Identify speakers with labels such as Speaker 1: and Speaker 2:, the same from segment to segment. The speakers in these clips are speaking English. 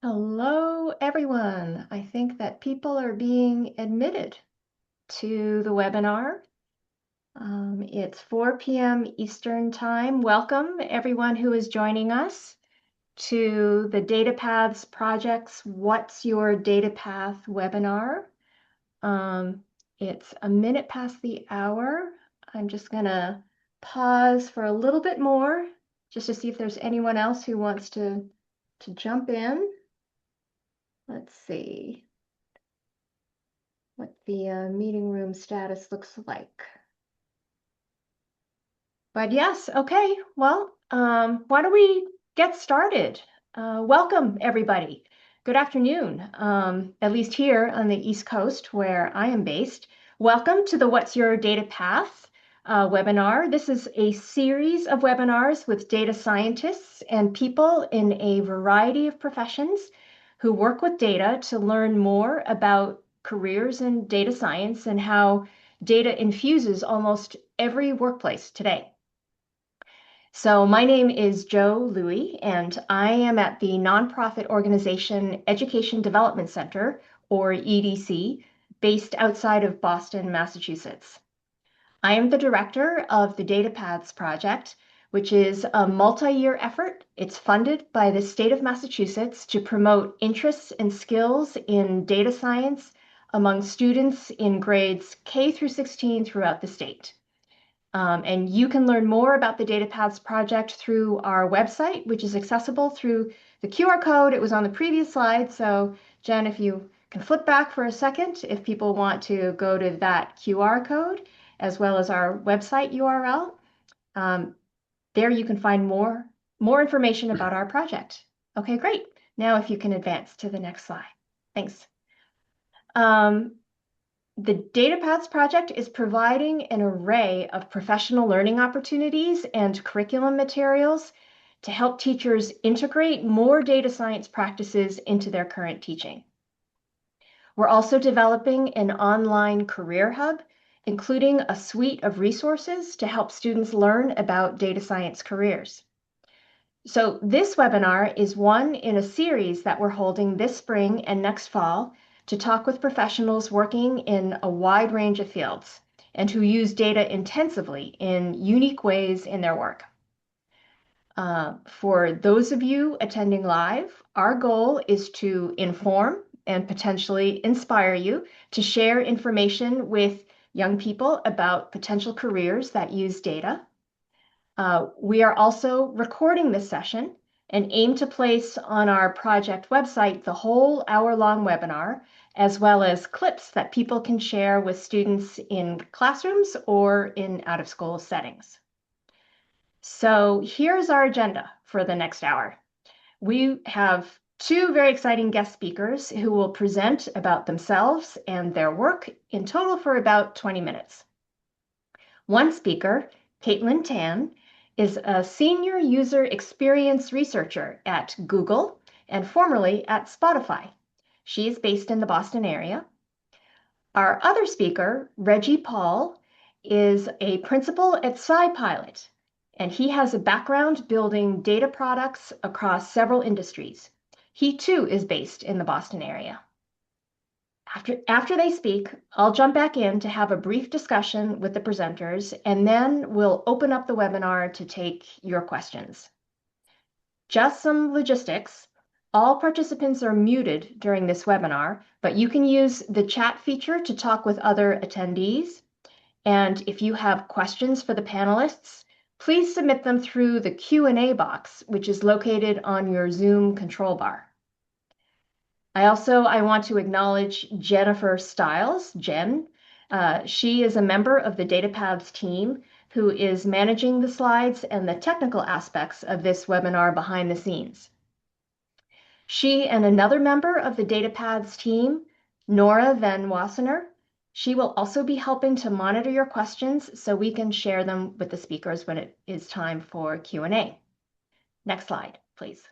Speaker 1: Hello, everyone. I think that people are being admitted to the webinar. It's 4 p.m. Eastern Time. Welcome, everyone who is joining us to the Data Paths Project's What's Your Data Path webinar. It's a minute past the hour. I'm just going to pause for a little bit more just to see if there's anyone else who wants to jump in. Let's see what the meeting room status looks like. But yes, okay, well, why don't we get started? Welcome, everybody. Good afternoon, at least here on the East Coast where I am based. Welcome to the What's Your Data Path webinar. This is a series of webinars with data scientists and people in a variety of professions who work with data to learn more about careers in data science and how data infuses almost every workplace today. So my name is Jo Louie, and I am at the nonprofit organization Education Development Center, or EDC, based outside of Boston, Massachusetts. I am the director of the Data Paths Project, which is a multi-year effort. It's funded by the state of Massachusetts to promote interests and skills in data science among students in grades K through 16 throughout the state. And you can learn more about the Data Paths Project through our website, which is accessible through the QR code. It was on the previous slide. So Jen, if you can flip back for a second, if people want to go to that QR code, as well as our website URL, there you can find more information about our project. Okay, great. Now if you can advance to the next slide. Thanks. The Data Paths Project is providing an array of professional learning opportunities and curriculum materials to help teachers integrate more data science practices into their current teaching. We're also developing an online career hub, including a suite of resources to help students learn about data science careers. So this webinar is one in a series that we're holding this spring and next fall to talk with professionals working in a wide range of fields and who use data intensively in unique ways in their work. For those of you attending live, our goal is to inform and potentially inspire you to share information with young people about potential careers that use data. We are also recording this session and aim to place on our project website the whole hour-long webinar, as well as clips that people can share with students in classrooms or in out-of-school settings. So here's our agenda for the next hour. We have two very exciting guest speakers who will present about themselves and their work in total for about 20 minutes. One speaker, Caitlin Tan, is a senior user experience researcher at Google and formerly at Spotify. She is based in the Boston area. Our other speaker, Reggie Paul, is a principal at SciPilot, and he has a background building data products across several industries. He too is based in the Boston area. After they speak, I'll jump back in to have a brief discussion with the presenters, and then we'll open up the webinar to take your questions. Just some logistics. All participants are muted during this webinar, but you can use the chat feature to talk with other attendees. And if you have questions for the panelists, please submit them through the Q&A box, which is located on your Zoom control bar. I want to acknowledge Jennifer Stiles, Jen. She is a member of the Data Paths team who is managing the slides and the technical aspects of this webinar behind the scenes. She and another member of the Data Paths team, Nora Van Wassenaar, she will also be helping to monitor your questions so we can share them with the speakers when it is time for Q&A. Next slide, please.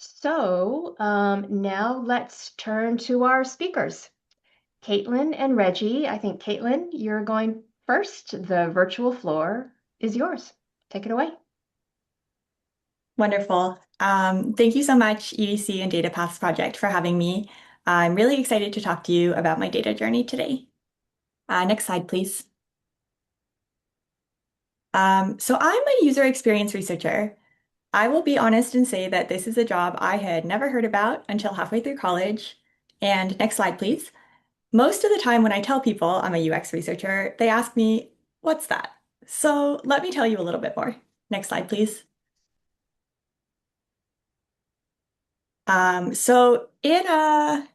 Speaker 1: So now let's turn to our speakers. Caitlin and Reggie. I think, Caitlin, you're going first. The virtual floor is yours. Take it away.
Speaker 2: Wonderful. Thank you so much, EDC and Data Paths Project, for having me. I'm really excited to talk to you about my data journey today. Next slide, please. So I'm a user experience researcher. I will be honest and say that this is a job I had never heard about until halfway through college. And next slide, please. Most of the time when I tell people I'm a UX researcher, they ask me, what's that? So let me tell you a little bit more. Next slide, please. So in a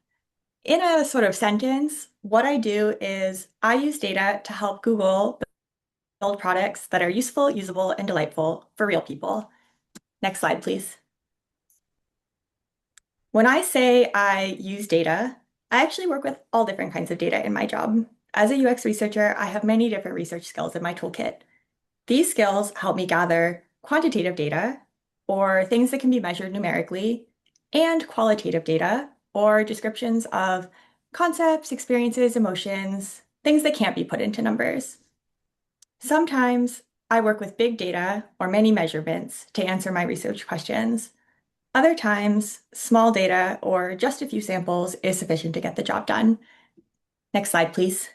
Speaker 2: sort of sentence, what I do is I use data to help Google build products that are useful, usable, and delightful for real people. Next slide, please. When I say I use data, I actually work with all different kinds of data in my job. As a UX researcher, I have many different research skills in my toolkit. These skills help me gather quantitative data, or things that can be measured numerically, and qualitative data, or descriptions of concepts, experiences, emotions, things that can't be put into numbers. Sometimes I work with big data or many measurements to answer my research questions. Other times, small data or just a few samples is sufficient to get the job done. Next slide, please.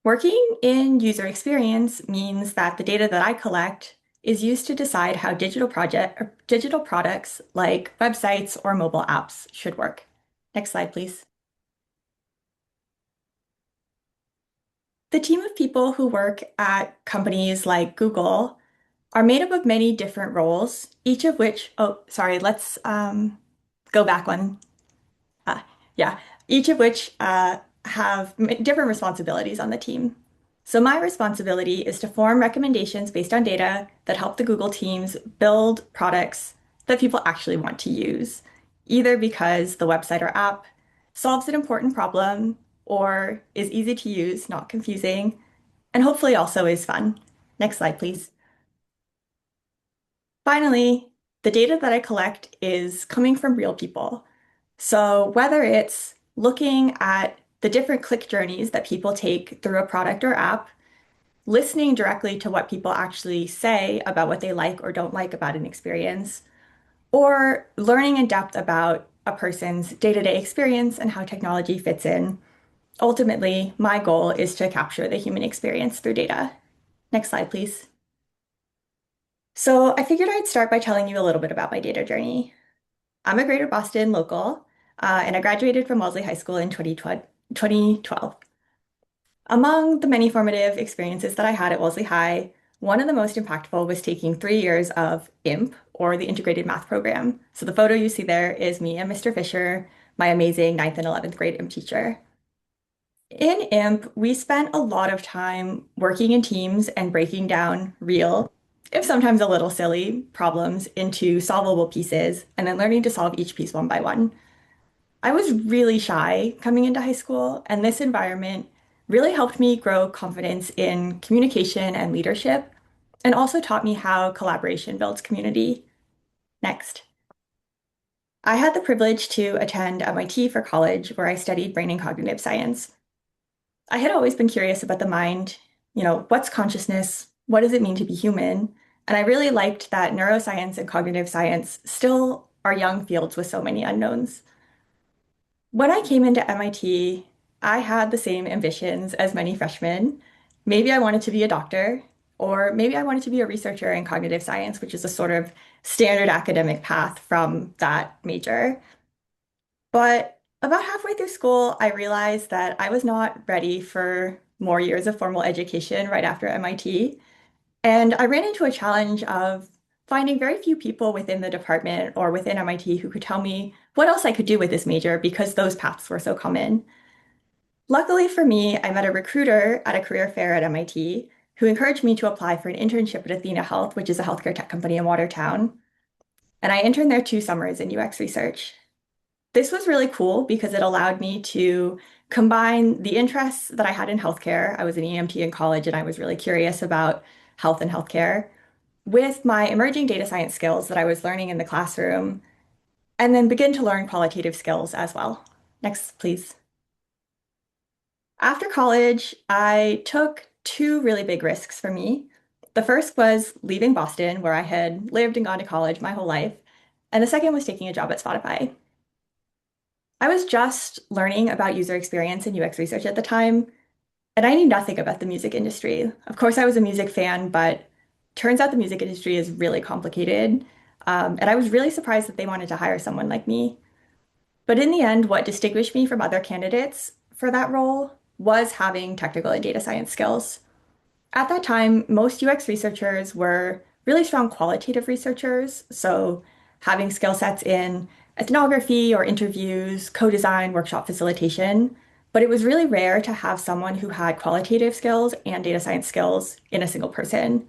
Speaker 2: Working in user experience means that the data that I collect is used to decide how digital products like websites or mobile apps should work. Next slide, please. The team of people who work at companies like Google are made up of many different roles, each of which, oh, sorry, let's go back one. Uh, yeah, each of which have different responsibilities on the team. So my responsibility is to form recommendations based on data that help the Google teams build products that people actually want to use, either because the website or app solves an important problem or is easy to use, not confusing, and hopefully also is fun. Next slide, please. Finally, the data that I collect is coming from real people. So whether it's looking at the different click journeys that people take through a product or app, listening directly to what people actually say about what they like or don't like about an experience, or learning in depth about a person's day-to-day experience and how technology fits in. Ultimately, my goal is to capture the human experience through data. Next slide, please. So I figured I'd start by telling you a little bit about my data journey. I'm a Greater Boston local, and I graduated from Wellesley High School in 2012. Among the many formative experiences that I had at Wellesley High, one of the most impactful was taking 3 years of IMP, or the Integrated Math Program. So the photo you see there is me and Mr. Fisher, my amazing ninth and 11th grade IMP teacher. In IMP, we spent a lot of time working in teams and breaking down real, if sometimes a little silly, problems into solvable pieces, and then learning to solve each piece one by one. I was really shy coming into high school, and this environment really helped me grow confidence in communication and leadership, and also taught me how collaboration builds community. Next. I had the privilege to attend MIT for college, where I studied brain and cognitive science. I had always been curious about the mind, what's consciousness? What does it mean to be human? And I really liked that neuroscience and cognitive science still are young fields with so many unknowns. When I came into MIT, I had the same ambitions as many freshmen. Maybe I wanted to be a doctor, or maybe I wanted to be a researcher in cognitive science, which is a sort of standard academic path from that major. But about halfway through school, I realized that I was not ready for more years of formal education right after MIT. And I ran into a challenge of finding very few people within the department or within MIT who could tell me what else I could do with this major because those paths were so common. Luckily for me, I met a recruiter at a career fair at MIT who encouraged me to apply for an internship at Athena Health, which is a healthcare tech company in Watertown. And I interned there 2 summers in UX research. This was really cool because it allowed me to combine the interests that I had in healthcare. I was an EMT in college and I was really curious about health and healthcare with my emerging data science skills that I was learning in the classroom, and then begin to learn qualitative skills as well. Next, please. After college, I took two really big risks for me. The first was leaving Boston, where I had lived and gone to college my whole life, and the second was taking a job at Spotify. I was just learning about user experience and UX research at the time, and I knew nothing about the music industry. Of course, I was a music fan, but turns out the music industry is really complicated. And I was really surprised that they wanted to hire someone like me. But in the end, what distinguished me from other candidates for that role was having technical and data science skills. At that time, most UX researchers were really strong qualitative researchers, so having skill sets in ethnography or interviews, co-design, workshop facilitation. But it was really rare to have someone who had qualitative skills and data science skills in a single person.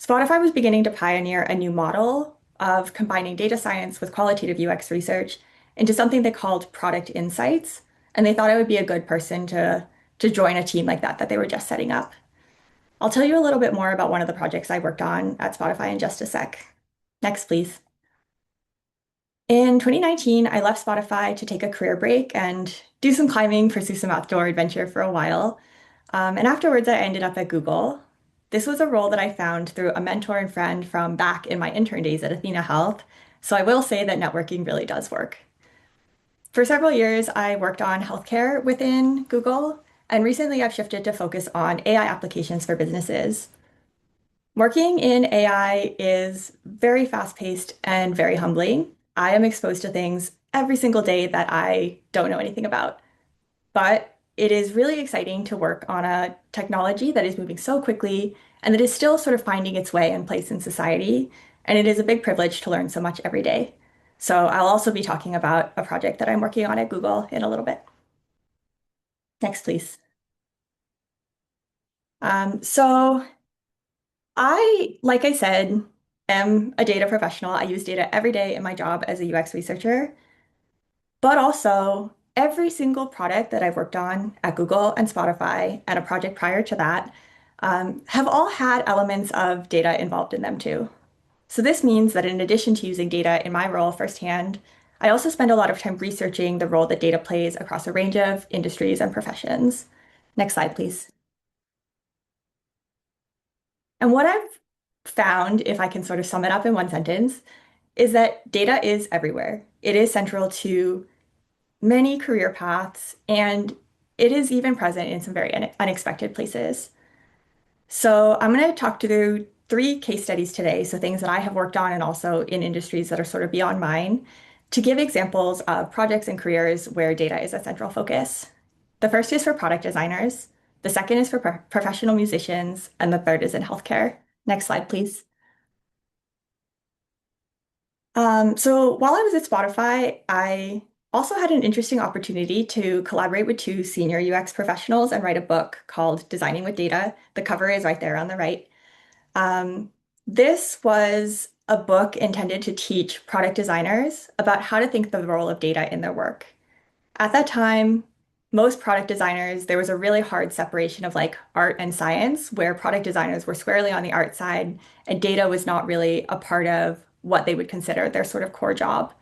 Speaker 2: Spotify was beginning to pioneer a new model of combining data science with qualitative UX research into something they called product insights. And they thought I would be a good person to join a team like that they were just setting up. I'll tell you a little bit more about one of the projects I worked on at Spotify in just a sec. Next, please. In 2019, I left Spotify to take a career break and do some climbing, pursue some outdoor adventure for a while. And afterwards, I ended up at Google. This was a role that I found through a mentor and friend from back in my intern days at Athena Health. So I will say that networking really does work. For several years, I worked on healthcare within Google, and recently I've shifted to focus on AI applications for businesses. Working in AI is very fast-paced and very humbling. I am exposed to things every single day that I don't know anything about. But it is really exciting to work on a technology that is moving so quickly and that is still sort of finding its way and place in society. And it is a big privilege to learn so much every day. So I'll also be talking about a project that I'm working on at Google in a little bit. Next, please. So like I said, am a data professional. I use data every day in my job as a UX researcher, but also every single product that I've worked on at Google and Spotify and a project prior to that have all had elements of data involved in them too. So this means that in addition to using data in my role firsthand, I also spend a lot of time researching the role that data plays across a range of industries and professions. Next slide, please. And what I've found, if I can sort of sum it up in one sentence, is that data is everywhere. It is central to many career paths, and it is even present in some very unexpected places. So I'm going to talk through three case studies today, so things that I have worked on and also in industries that are sort of beyond mine, to give examples of projects and careers where data is a central focus. The first is for product designers, the second is for professional musicians, and the third is in healthcare. Next slide, please. So while I was at Spotify, I also had an interesting opportunity to collaborate with two senior UX professionals and write a book called Designing with Data. The cover is right there on the right. Um, this was a book intended to teach product designers about how to think the role of data in their work. At that time, most product designers, there was a really hard separation of like art and science, where product designers were squarely on the art side, and data was not really a part of what they would consider their sort of core job.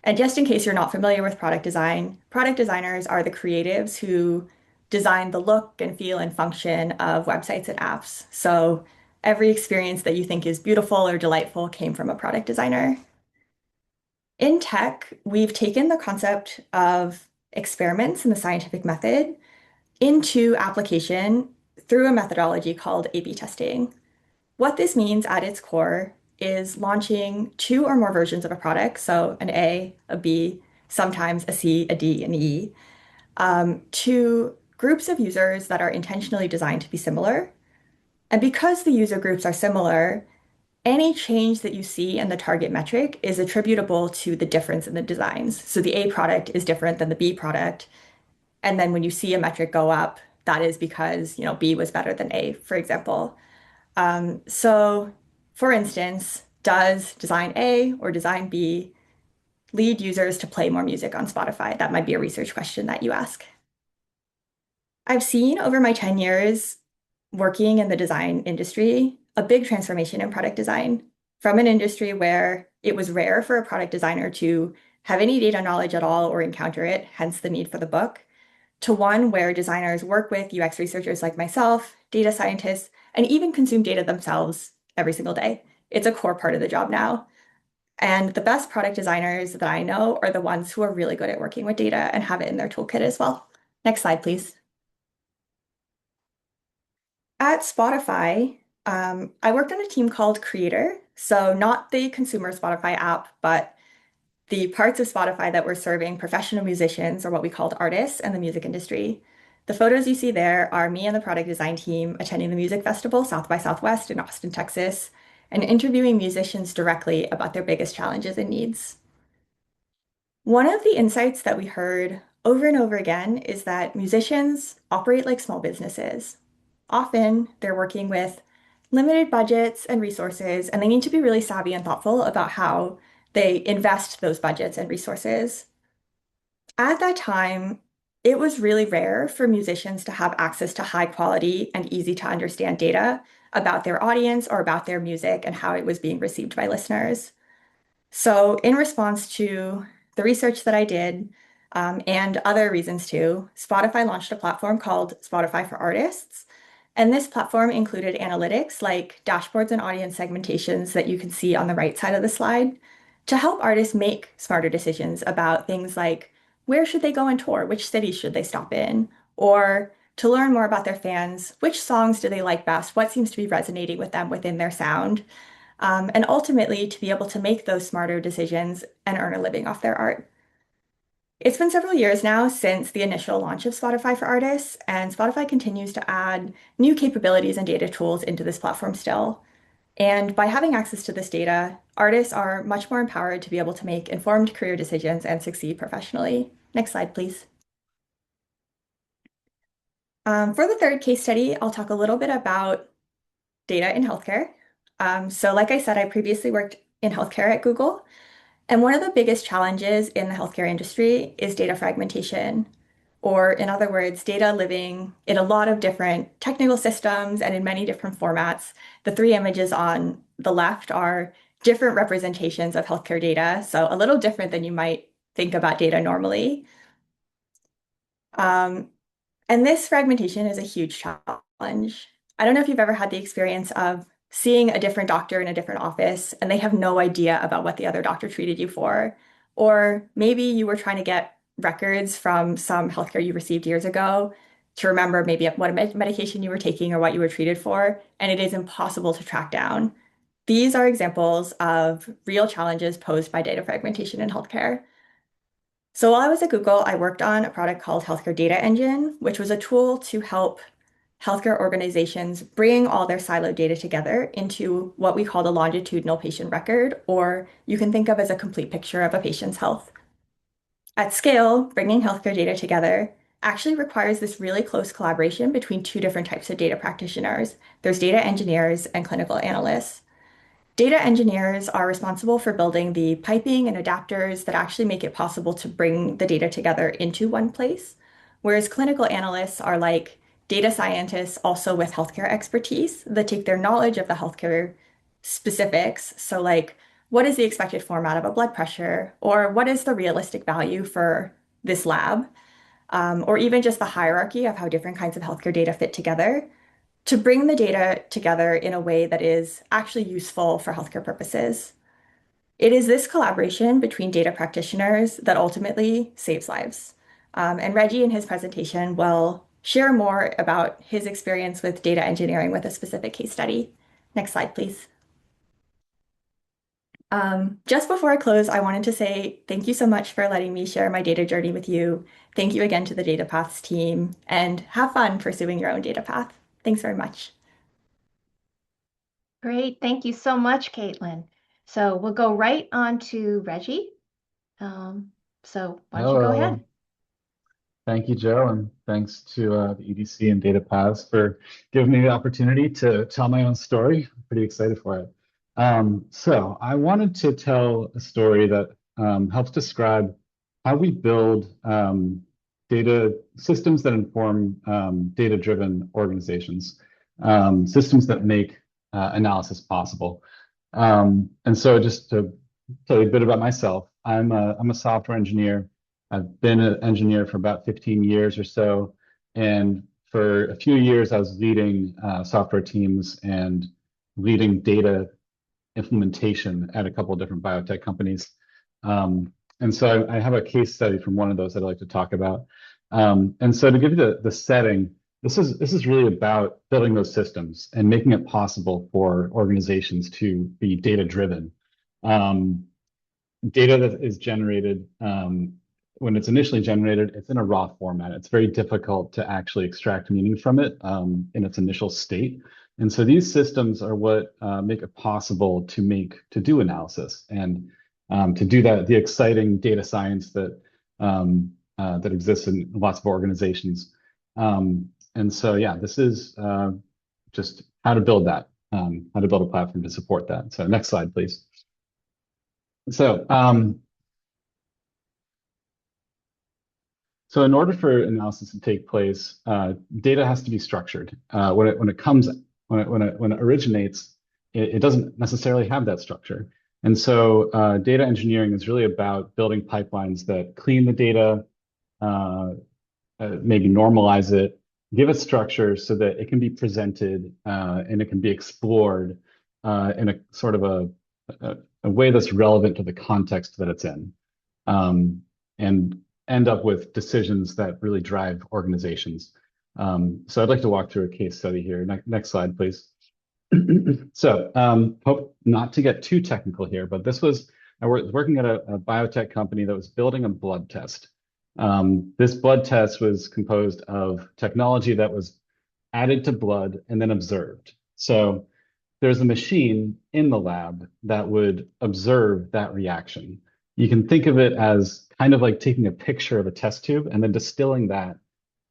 Speaker 2: And just in case you're not familiar with product design, product designers are the creatives who design the look and feel and function of websites and apps. So every experience that you think is beautiful or delightful came from a product designer. In tech, we've taken the concept of experiments in the scientific method into application through a methodology called A/B testing. What this means at its core is launching two or more versions of a product, so an A, a B, sometimes a C, a D, and E, to groups of users that are intentionally designed to be similar. And because the user groups are similar, any change that you see in the target metric is attributable to the difference in the designs. So the A product is different than the B product. And then when you see a metric go up, that is because, B was better than A, for example. So for instance, does design A or design B lead users to play more music on Spotify? That might be a research question that you ask. I've seen over my 10 years working in the design industry a big transformation in product design from an industry where it was rare for a product designer to have any data knowledge at all or encounter it, hence the need for the book, to one where designers work with UX researchers like myself, data scientists, and even consume data themselves every single day. It's a core part of the job now. And the best product designers that I know are the ones who are really good at working with data and have it in their toolkit as well. Next slide, please. At Spotify, I worked on a team called Creator. So not the consumer Spotify app, but the parts of Spotify that were serving professional musicians, or what we called artists, and the music industry. The photos you see there are me and the product design team attending the music festival South by Southwest in Austin, Texas, and interviewing musicians directly about their biggest challenges and needs. One of the insights that we heard over and over again is that musicians operate like small businesses. Often they're working with limited budgets and resources, and they need to be really savvy and thoughtful about how they invest those budgets and resources. At that time, it was really rare for musicians to have access to high quality and easy to understand data about their audience or about their music and how it was being received by listeners. So, in response to the research that I did, and other reasons too, Spotify launched a platform called Spotify for Artists. And this platform included analytics like dashboards and audience segmentations that you can see on the right side of the slide to help artists make smarter decisions about things like where should they go on tour, which cities should they stop in, or to learn more about their fans, which songs do they like best, what seems to be resonating with them within their sound, and ultimately to be able to make those smarter decisions and earn a living off their art. It's been several years now since the initial launch of Spotify for Artists, and Spotify continues to add new capabilities and data tools into this platform still. And by having access to this data, artists are much more empowered to be able to make informed career decisions and succeed professionally. Next slide, please. For the third case study, I'll talk a little bit about data in healthcare. So like I said, I previously worked in healthcare at Google. And one of the biggest challenges in the healthcare industry is data fragmentation, or in other words, data living in a lot of different technical systems and in many different formats. The three images on the left are different representations of healthcare data, so a little different than you might think about data normally. And this fragmentation is a huge challenge. I don't know if you've ever had the experience of seeing a different doctor in a different office and they have no idea about what the other doctor treated you for. Or maybe you were trying to get records from some healthcare you received years ago to remember maybe what medication you were taking or what you were treated for, and it is impossible to track down. These are examples of real challenges posed by data fragmentation in healthcare. So while I was at Google, I worked on a product called Healthcare Data Engine, which was a tool to help healthcare organizations bring all their siloed data together into what we call the longitudinal patient record, or you can think of as a complete picture of a patient's health. At scale, bringing healthcare data together actually requires this really close collaboration between two different types of data practitioners. There's data engineers and clinical analysts. Data engineers are responsible for building the piping and adapters that actually make it possible to bring the data together into one place, whereas clinical analysts are like data scientists also with healthcare expertise that take their knowledge of the healthcare specifics. So like, what is the expected format of a blood pressure? Or what is the realistic value for this lab? Or even just the hierarchy of how different kinds of healthcare data fit together to bring the data together in a way that is actually useful for healthcare purposes. It is this collaboration between data practitioners that ultimately saves lives. And Reggie in his presentation will share more about his experience with data engineering with a specific case study. Next slide, please. Just before I close, I wanted to say thank you so much for letting me share my data journey with you. Thank you again to the Data Paths team, and have fun pursuing your own data path. Thanks very much.
Speaker 1: Great. Thank you so much, Caitlin. So we'll go right on to Reggie. So why don't you go
Speaker 3: Hello.
Speaker 1: ahead?
Speaker 3: Thank you, Joe, and thanks to the EDC and Data Paths for giving me the opportunity to tell my own story. I'm pretty excited for it. So I wanted to tell a story that helps describe how we build data systems that inform data-driven organizations, systems that make analysis possible. And so just to tell you a bit about myself, I'm a software engineer I've been an engineer for about 15 years or so. And for a few years, I was leading software teams and leading data implementation at a couple of different biotech companies. And so I have a case study from one of those that I'd like to talk about. And so to give you the setting, this is really about building those systems and making it possible for organizations to be data driven. Data that is generated, when it's initially generated, it's in a raw format. It's very difficult to actually extract meaning from it in its initial state. And so these systems are what make it possible to do analysis and to do that, the exciting data science that that exists in lots of organizations. And so, yeah, this is just how to build that, how to build a platform to support that. So next slide, please. So, so in order for analysis to take place, data has to be structured. When it originates, it doesn't necessarily have that structure. And so data engineering is really about building pipelines that clean the data, maybe normalize it, give it structure so that it can be presented and it can be explored in a sort of a way that's relevant to the context that it's in, and end up with decisions that really drive organizations. So I'd like to walk through a case study here. Next slide, please. So hope not to get too technical here, but I was working at a biotech company that was building a blood test. This blood test was composed of technology that was added to blood and then observed. So there's a machine in the lab that would observe that reaction. You can think of it as kind of like taking a picture of a test tube and then distilling that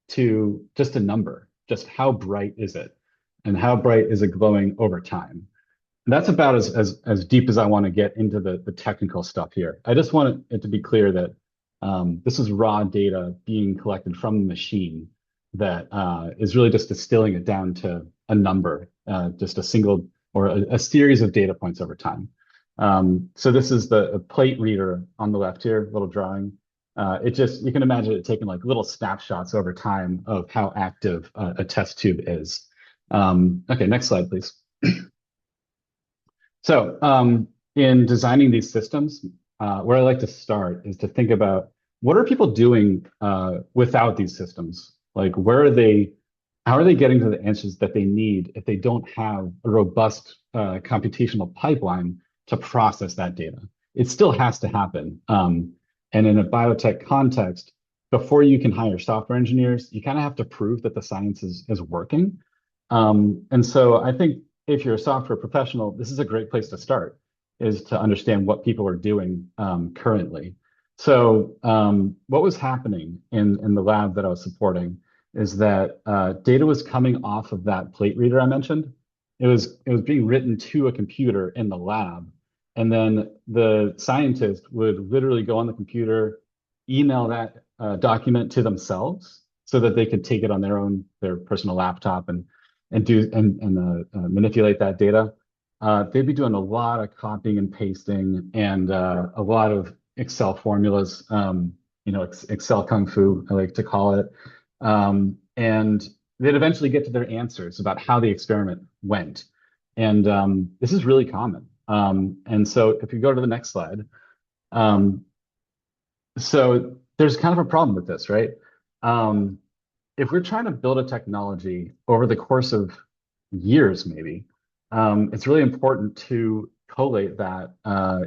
Speaker 3: to just a number, just how bright is it? And how bright is it glowing over time? And that's about as deep as I want to get into the technical stuff here. I just want it to be clear that this is raw data being collected from the machine that is really just distilling it down to a number, just a single or a series of data points over time. So this is the plate reader on the left here, little drawing. You can imagine it taking like little snapshots over time of how active a test tube is. Okay, next slide, please. So in designing these systems, where I like to start is to think about what are people doing without these systems? Like how are they getting to the answers that they need if they don't have a robust computational pipeline to process that data? It still has to happen. And in a biotech context, before you can hire software engineers, you kind of have to prove that the science is working. And so I think if you're a software professional, this is a great place to start, is to understand what people are doing currently. So what was happening in the lab that I was supporting is that data was coming off of that plate reader I mentioned. It was being written to a computer in the lab, and then the scientist would literally go on the computer, email that document to themselves so that they could take it on their personal laptop and manipulate that data. They'd be doing a lot of copying and pasting and a lot of Excel formulas, Excel kung fu, I like to call it. And they'd eventually get to their answers about how the experiment went. And this is really common. And so if you go to the next slide, so there's kind of a problem with this, right? If we're trying to build a technology over the course of years, maybe, it's really important to collate that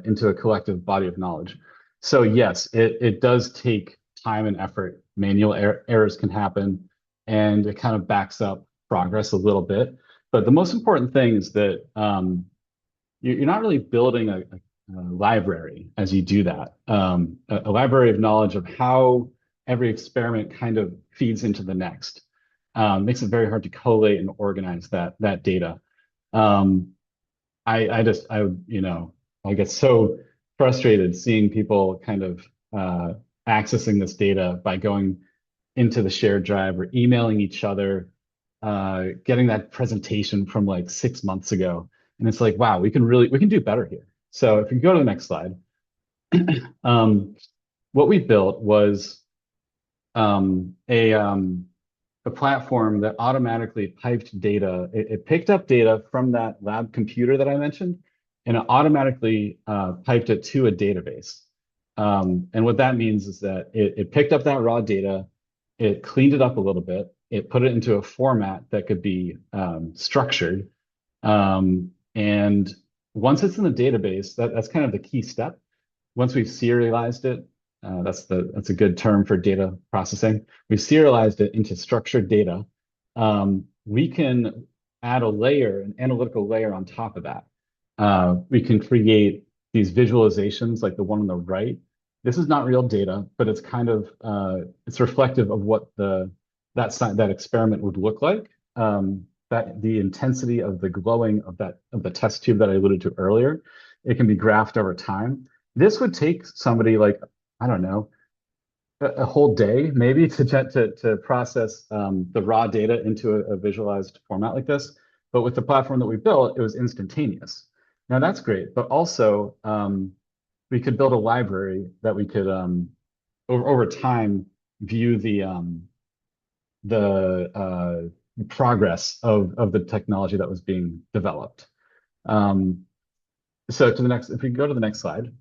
Speaker 3: into a collective body of knowledge. So yes, it does take time and effort. Manual errors can happen, and it kind of backs up progress a little bit. But the most important thing is that you're not really building a library as you do that. A library of knowledge of how every experiment kind of feeds into the next. Makes it very hard to collate and organize that data. I get so frustrated seeing people kind of accessing this data by going into the shared drive or emailing each other, getting that presentation from like 6 months ago. And it's like, wow, we can do better here. So if you go to the next slide, what we built was um, a um, a platform that automatically piped data. It picked up data from that lab computer that I mentioned, and it automatically piped it to a database. And what that means is that it picked up that raw data, it cleaned it up a little bit, it put it into a format that could be structured. And once it's in the database, that's kind of the key step. Once we've serialized it, that's a good term for data processing. We've serialized it into structured data. We can add a layer, an analytical layer on top of that. We can create these visualizations like the one on the right. This is not real data, but it's kind of it's reflective of what that experiment would look like. That the intensity of the glowing of the test tube that I alluded to earlier, it can be graphed over time. This would take somebody like, I don't know, a whole day maybe to process the raw data into a visualized format like this. But with the platform that we built, it was instantaneous. Now that's great, but also we could build a library that we could over time view the progress of the technology that was being developed. So to the next, if we go to the next slide.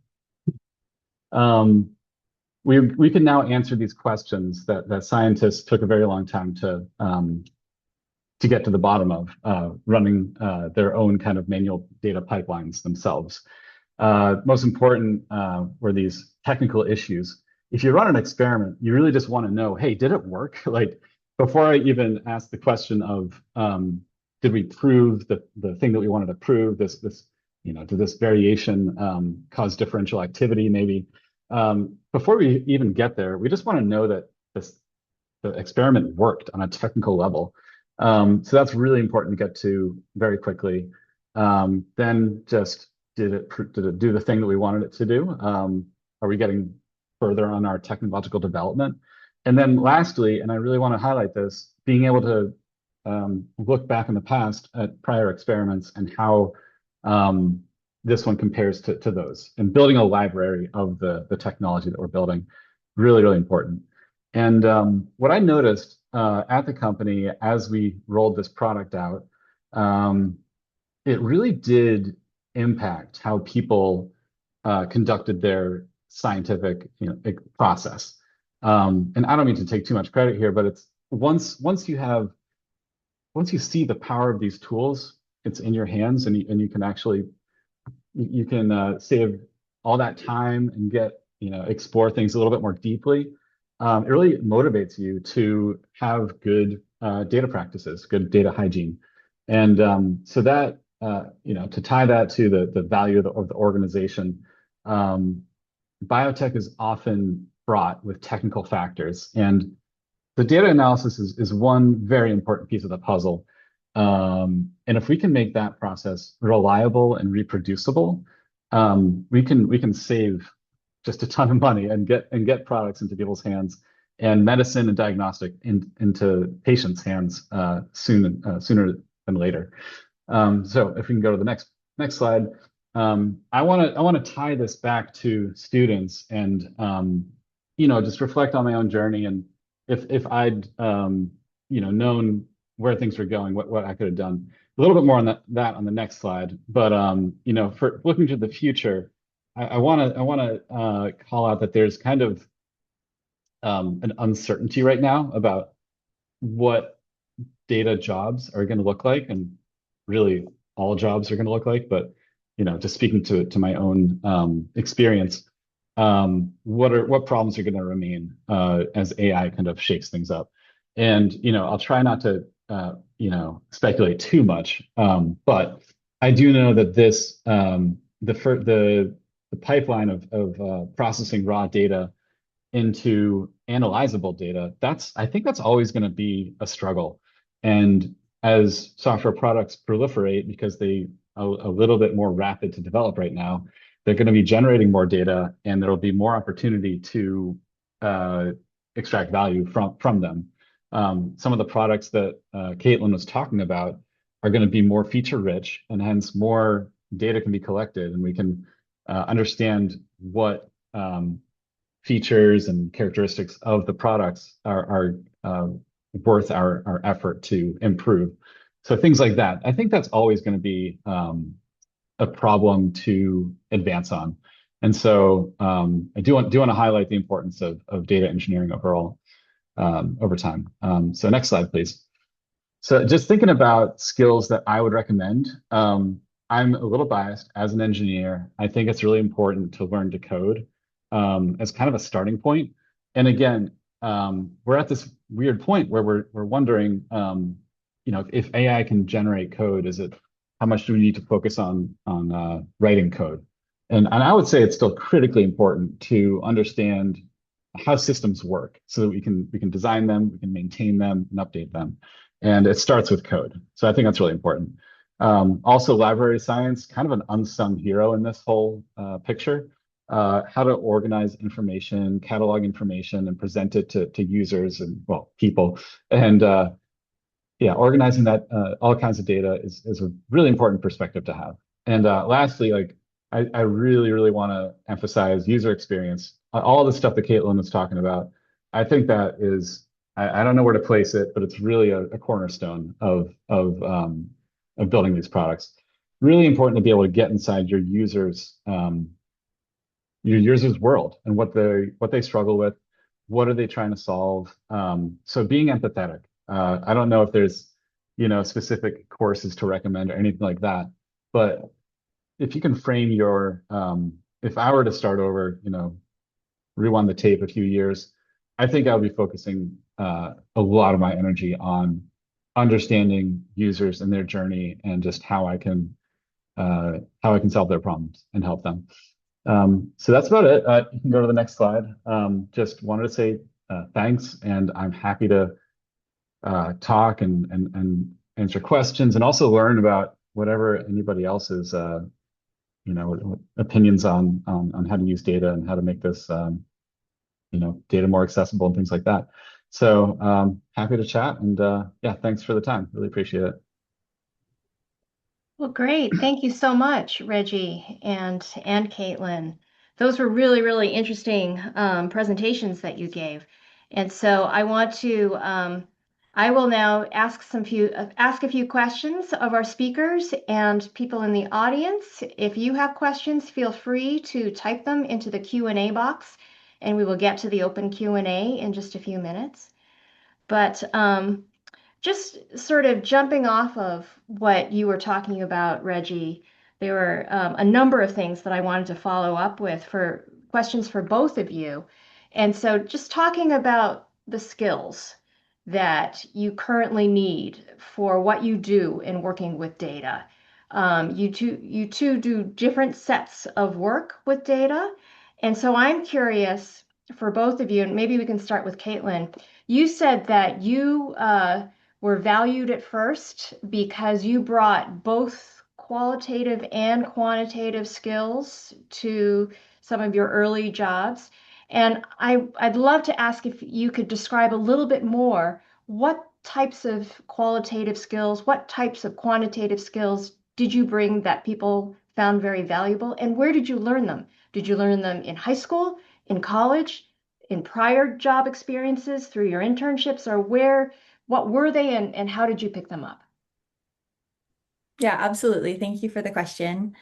Speaker 3: We can now answer these questions that scientists took a very long time to get to the bottom of, running their own kind of manual data pipelines themselves. Most important were these technical issues. If you run an experiment, you really just want to know, hey, did it work? Like before I even ask the question of, did we prove the thing that we wanted to prove? Did this variation cause differential activity? Maybe. Before we even get there, we just want to know that the experiment worked on a technical level. So that's really important to get to very quickly. Then just did it do the thing that we wanted it to do? Are we getting further on our technological development? And then lastly, and I really want to highlight this, being able to look back in the past at prior experiments and how this one compares to those, and building a library of the technology that we're building, really, really important. And what I noticed at the company as we rolled this product out, it really did impact how people conducted their scientific process. And I don't mean to take too much credit here, but it's once you see the power of these tools, it's in your hands, and you can actually save all that time and explore things a little bit more deeply. It really motivates you to have good data practices, good data hygiene. And so that, to tie that to the value of the organization, biotech is often fraught with technical factors. And the data analysis is one very important piece of the puzzle. And if we can make that process reliable and reproducible, we can save just a ton of money and get products into people's hands, and medicine and diagnostic into patients' hands sooner than later. So if we can go to the next slide, I want to tie this back to students and just reflect on my own journey, and if I'd known where things were going, what I could have done. A little bit more on that on the next slide. But for looking to the future, I want to call out that there's kind of an uncertainty right now about what data jobs are going to look like, and really all jobs are going to look like. But just speaking to my own experience, what problems are going to remain as AI kind of shakes things up. And I'll try not to speculate too much, but I do know that this the pipeline of processing raw data into analyzable data, I think that's always going to be a struggle. And as software products proliferate, because they are a little bit more rapid to develop right now, they're going to be generating more data, and there'll be more opportunity to extract value from them. Some of the products that Caitlin was talking about are going to be more feature rich, and hence more data can be collected, and we can understand what features and characteristics of the products are worth our effort to improve. So things like that. I think that's always going to be a problem to advance on. And so I do want to highlight the importance of data engineering overall over time. So next slide, please. So just thinking about skills that I would recommend, I'm a little biased as an engineer. I think it's really important to learn to code as kind of a starting point. And again, we're at this weird point where we're wondering, if AI can generate code, how much do we need to focus on writing code? And I would say it's still critically important to understand how systems work so that we can design them, we can maintain them, and update them. And it starts with code. So I think that's really important. Also, library science, kind of an unsung hero in this whole picture. How to organize information, catalog information, and present it to users and, well, people. And yeah, organizing that all kinds of data is a really important perspective to have. And lastly, like I really, really want to emphasize user experience. All the stuff that Caitlin was talking about, I think that is, I don't know where to place it, but it's really a cornerstone of building these products. Really important to be able to get inside your users' world and what they struggle with, what are they trying to solve. So being empathetic. I don't know if there's specific courses to recommend or anything like that, but if you can frame if I were to start over, rewind the tape a few years, I think I would be focusing a lot of my energy on understanding users and their journey and just how I can solve their problems and help them. So that's about it. You can go to the next slide. Just wanted to say thanks, and I'm happy to talk and answer questions and also learn about whatever anybody else's opinions on how to use data and how to make this data more accessible and things like that. So happy to chat, and yeah, thanks for the time. Really appreciate it.
Speaker 1: Well, great. Thank you so much, Reggie and Caitlin. Those were really, really interesting presentations that you gave. And so I will now ask a few questions of our speakers and people in the audience. If you have questions, feel free to type them into the Q&A box, and we will get to the open Q&A in just a few minutes. But just sort of jumping off of what you were talking about, Reggie, there were a number of things that I wanted to follow up with for questions for both of you. And so just talking about the skills that you currently need for what you do in working with data. You two do different sets of work with data. And so I'm curious for both of you, and maybe we can start with Caitlin. You said that you were valued at first because you brought both qualitative and quantitative skills to some of your early jobs. And I'd love to ask if you could describe a little bit more what types of qualitative skills, what types of quantitative skills did you bring that people found very valuable, and where did you learn them? Did you learn them in high school, in college, in prior job experiences, through your internships, or what were they, and how did you pick them up?
Speaker 2: Yeah, absolutely. Thank you for the question.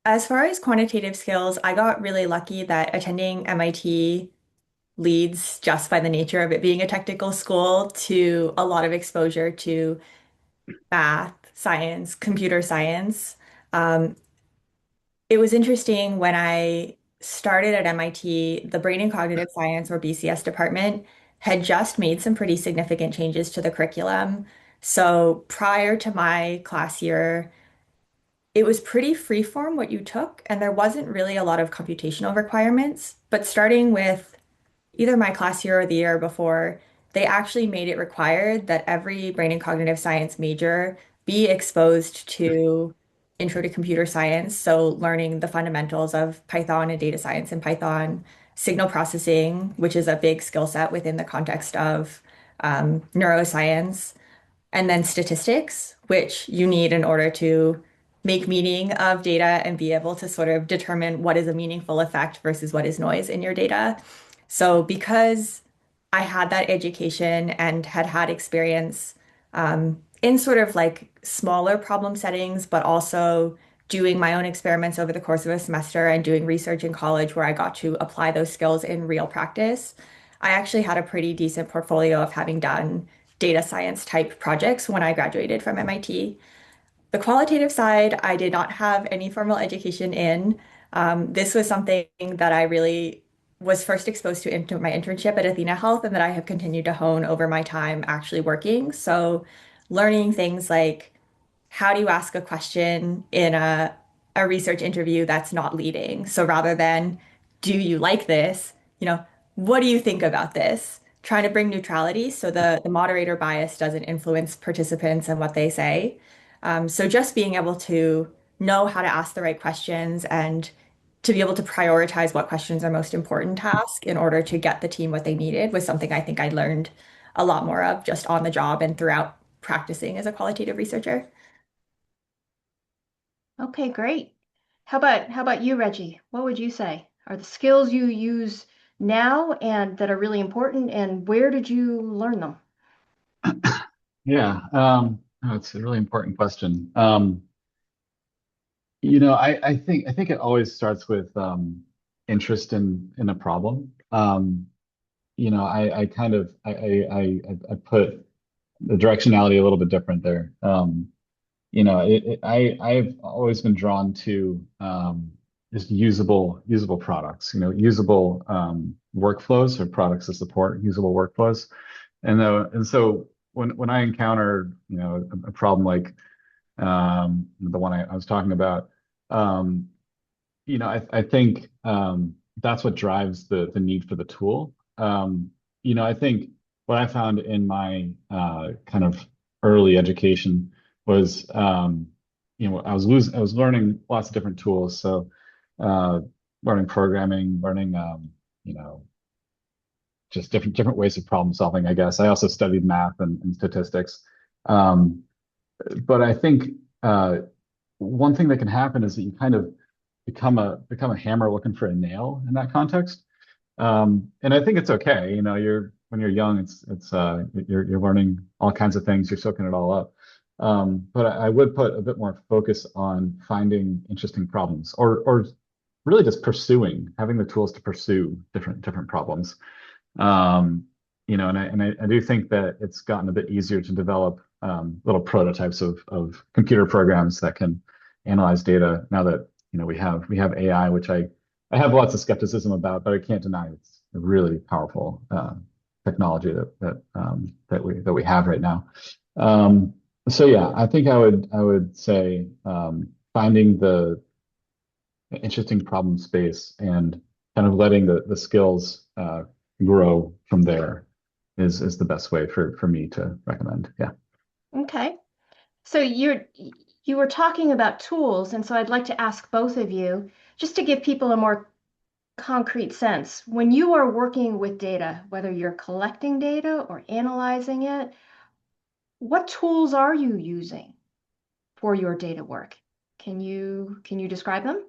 Speaker 2: As far as quantitative skills, I got really lucky that attending MIT leads, just by the nature of it being a technical school, to a lot of exposure to math, science, computer science. Um, it was interesting when I started at MIT, the Brain and Cognitive Science, or BCS department, had just made some pretty significant changes to the curriculum. So prior to my class year, it was pretty freeform what you took, and there wasn't really a lot of computational requirements. But starting with either my class year or the year before, they actually made it required that every brain and cognitive science major be exposed to intro to computer science. So learning the fundamentals of Python and data science in Python, signal processing, which is a big skill set within the context of neuroscience, and then statistics, which you need in order to make meaning of data and be able to sort of determine what is a meaningful effect versus what is noise in your data. So because I had that education and had had experience in sort of like smaller problem settings, but also doing my own experiments over the course of a semester and doing research in college where I got to apply those skills in real practice, I actually had a pretty decent portfolio of having done data science type projects when I graduated from MIT. The qualitative side, I did not have any formal education in. This was something that I really was first exposed to into my internship at Athena Health and that I have continued to hone over my time actually working. So, learning things like how do you ask a question in a research interview that's not leading? So, rather than do you like this, what do you think about this? Trying to bring neutrality so the moderator bias doesn't influence participants and what they say. So just being able to know how to ask the right questions and to be able to prioritize what questions are most important to ask in order to get the team what they needed was something I think I learned a lot more of just on the job and throughout practicing as a qualitative researcher.
Speaker 1: Okay, great. How about you, Reggie? What would you say are the skills you use now and that are really important, and where did you learn them?
Speaker 3: Yeah, it's a really important question. I think it always starts with interest in a problem. I kind of I put the directionality a little bit different there. I've always been drawn to just usable products, usable workflows or products that support usable workflows. And so when I encounter, a problem like the one I was talking about, um, I think that's what drives the need for the tool. I think what I found in my kind of early education was, I was learning lots of different tools. So, uh, learning programming, learning, you know, just different ways of problem solving, I guess. I also studied math and statistics. Um, but I think one thing that can happen is that you kind of become a hammer looking for a nail in that context. And I think it's okay. You're when you're young, it's you're learning all kinds of things. You're soaking it all up. But I would put a bit more focus on finding interesting problems, or really just having the tools to pursue different problems. Um, and I do think that it's gotten a bit easier to develop little prototypes of computer programs that can analyze data now that we have AI, which I have lots of skepticism about, but I can't deny it's a really powerful technology that we have right now. So yeah, I think I would say finding the interesting problem space and kind of letting the skills grow from there is the best way for me to recommend. Yeah.
Speaker 1: Okay. So you were talking about tools, and so I'd like to ask both of you, just to give people a more concrete sense. When you are working with data, whether you're collecting data or analyzing it, what tools are you using for your data work? Can you describe them?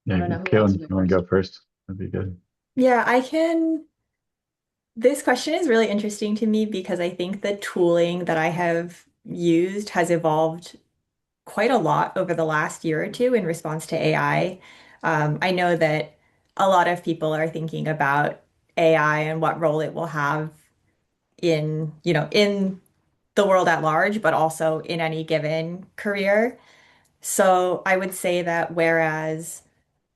Speaker 1: I
Speaker 3: Yeah,
Speaker 1: don't know who wants to
Speaker 3: Caitlin,
Speaker 1: go
Speaker 3: you want to
Speaker 1: first.
Speaker 3: go first? That'd be good.
Speaker 2: Yeah, I can. This question is really interesting to me because I think the tooling that I have used has evolved quite a lot over the last year or two in response to AI. I know that a lot of people are thinking about AI and what role it will have in the world at large, but also in any given career. So I would say that whereas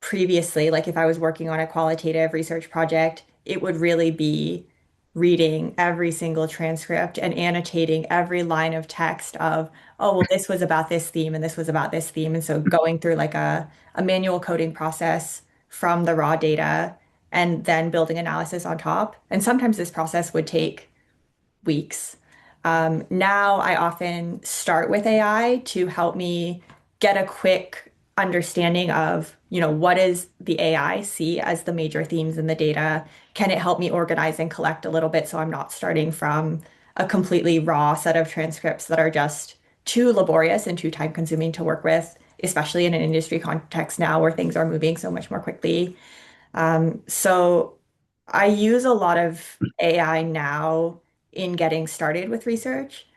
Speaker 2: previously, like if I was working on a qualitative research project, it would really be reading every single transcript and annotating every line of text of, oh, well, this was about this theme and this was about this theme. And so going through like a manual coding process from the raw data and then building analysis on top. And sometimes this process would take weeks. Now I often start with AI to help me get a quick understanding of, what does the AI see as the major themes in the data? Can it help me organize and collect a little bit so I'm not starting from a completely raw set of transcripts that are just too laborious and too time consuming to work with, especially in an industry context now where things are moving so much more quickly. So I use a lot of AI now in getting started with research.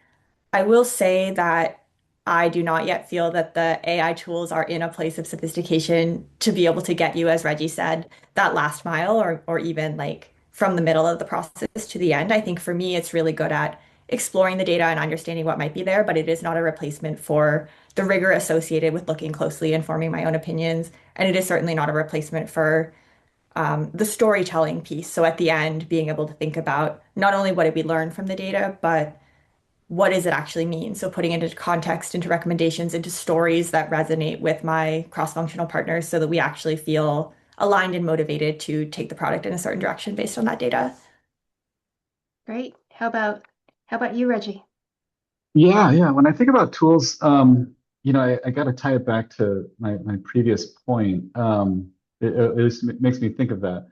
Speaker 2: I will say that I do not yet feel that the AI tools are in a place of sophistication to be able to get you, as Reggie said, that last mile or even like from the middle of the process to the end. I think for me, it's really good at exploring the data and understanding what might be there, but it is not a replacement for the rigor associated with looking closely and forming my own opinions. And it is certainly not a replacement for the storytelling piece. So at the end, being able to think about not only what did we learn from the data, but what does it actually mean? So putting it into context, into recommendations, into stories that resonate with my cross-functional partners so that we actually feel aligned and motivated to take the product in a certain direction based on that data.
Speaker 1: Great. How about you, Reggie?
Speaker 3: Yeah. When I think about tools, I got to tie it back to my previous point. It just makes me think of that.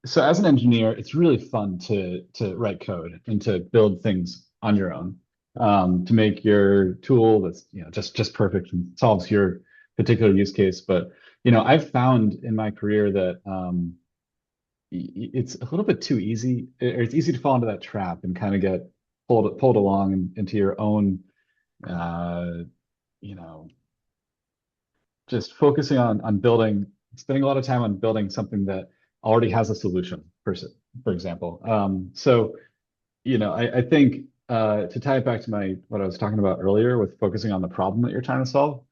Speaker 3: So as an engineer, it's really fun to write code and to build things on your own, to make your tool that's just perfect and solves your particular use case. But I've found in my career that it's a little bit too easy, or it's easy to fall into that trap and kind of get pulled along into your own, uh, you know, just focusing on building, spending a lot of time on building something that already has a solution, for example. I think to tie it back to what I was talking about earlier with focusing on the problem that you're trying to solve,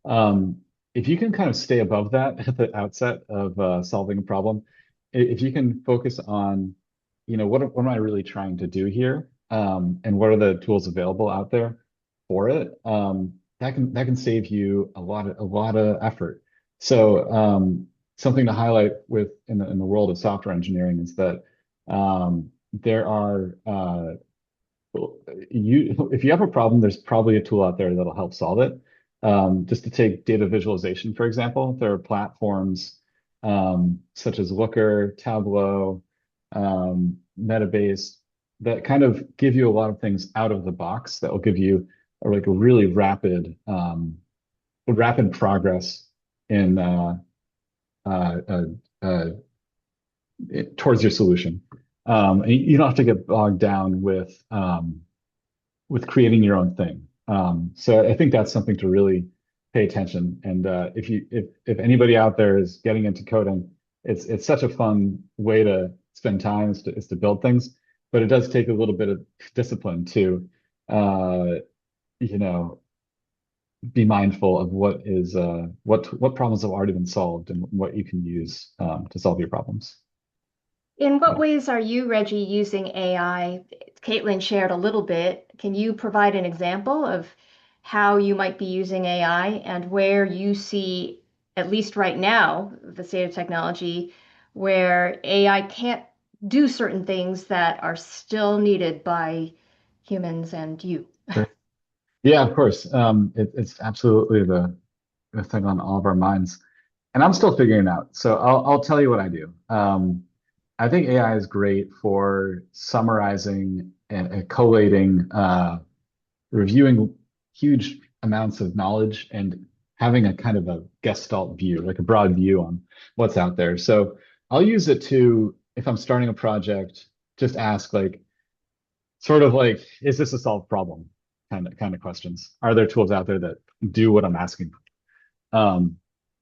Speaker 3: um, if you can kind of stay above that at the outset of solving a problem, if you can focus on, what am I really trying to do here, and what are the tools available out there for it, that can save you a lot of effort. So something to highlight in the world of software engineering is that there are if you have a problem, there's probably a tool out there that'll help solve it. Just to take data visualization, for example, there are platforms such as Looker, Tableau, Metabase that kind of give you a lot of things out of the box that will give you like a really rapid progress in uh, uh, uh, towards your solution. And you don't have to get bogged down with creating your own thing. So I think that's something to really pay attention. And if anybody out there is getting into coding, it's such a fun way to spend time is to build things, but it does take a little bit of discipline to uh, you know be mindful of what problems have already been solved and what you can use to solve your problems.
Speaker 1: In what
Speaker 3: Yeah.
Speaker 1: ways are you, Reggie, using AI? Caitlin shared a little bit. Can you provide an example of how you might be using AI and where you see, at least right now, the state of technology, where AI can't do certain things that are still needed by humans and you?
Speaker 3: Sure. Yeah, of course. It's absolutely the thing on all of our minds, and I'm still figuring it out. So I'll tell you what I do. I think AI is great for summarizing and collating, reviewing huge amounts of knowledge and having a kind of a gestalt view, like a broad view on what's out there. So I'll use it to, if I'm starting a project, just ask like, sort of like, is this a solved problem? Kind of questions. Are there tools out there that do what I'm asking? Um,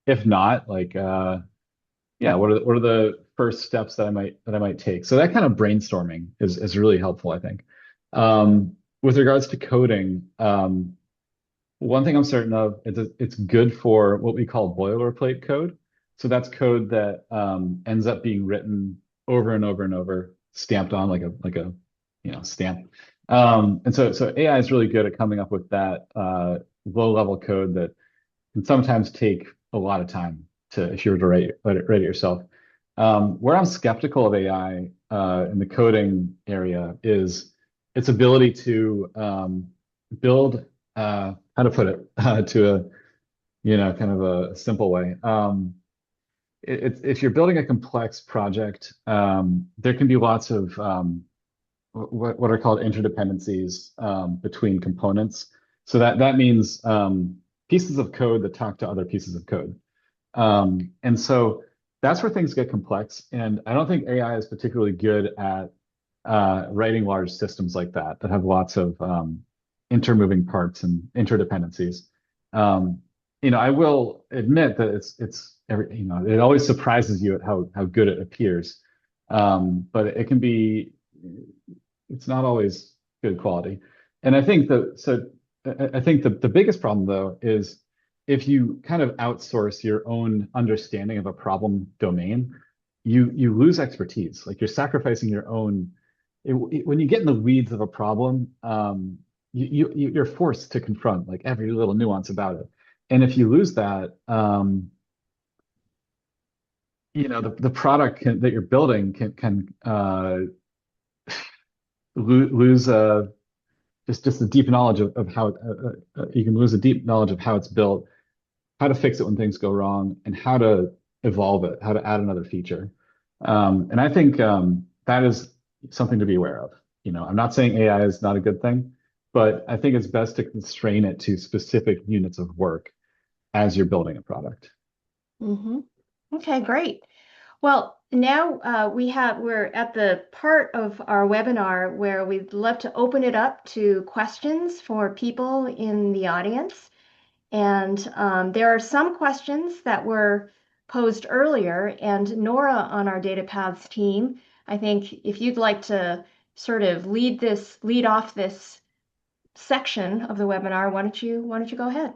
Speaker 3: if not, like, yeah, what are the first steps that I might take? So that kind of brainstorming is really helpful, I think. With regards to coding, one thing I'm certain of is that it's good for what we call boilerplate code. So that's code that ends up being written over and over and over, stamped on like a stamp. And so AI is really good at coming up with that low level code that can sometimes take a lot of time to if you were to write it yourself. Where I'm skeptical of AI in the coding area is its ability to build, how to put it, to a kind of a simple way. If you're building a complex project, there can be lots of what are called interdependencies between components. So that means pieces of code that talk to other pieces of code. And so that's where things get complex. And I don't think AI is particularly good at writing large systems like that have lots of intermoving parts and interdependencies. Um, I will admit that it always surprises you at how good it appears. But it can be, it's not always good quality. And I think the biggest problem though is if you kind of outsource your own understanding of a problem domain, you lose expertise. Like you're sacrificing your own. When you get in the weeds of a problem, you're forced to confront like every little nuance about it. And if you lose that, the product that you're building can lose just a deep knowledge of how you can lose a deep knowledge of how it's built, how to fix it when things go wrong, and how to evolve it, how to add another feature. And I think that is something to be aware of. I'm not saying AI is not a good thing, but I think it's best to constrain it to specific units of work as you're building a product.
Speaker 1: Hmm. Okay, great. Well, now we're at the part of our webinar where we'd love to open it up to questions for people in the audience. And there are some questions that were posed earlier, and Nora on our Data Paths team, I think if you'd like to sort of lead off this section of the webinar, why don't you go ahead?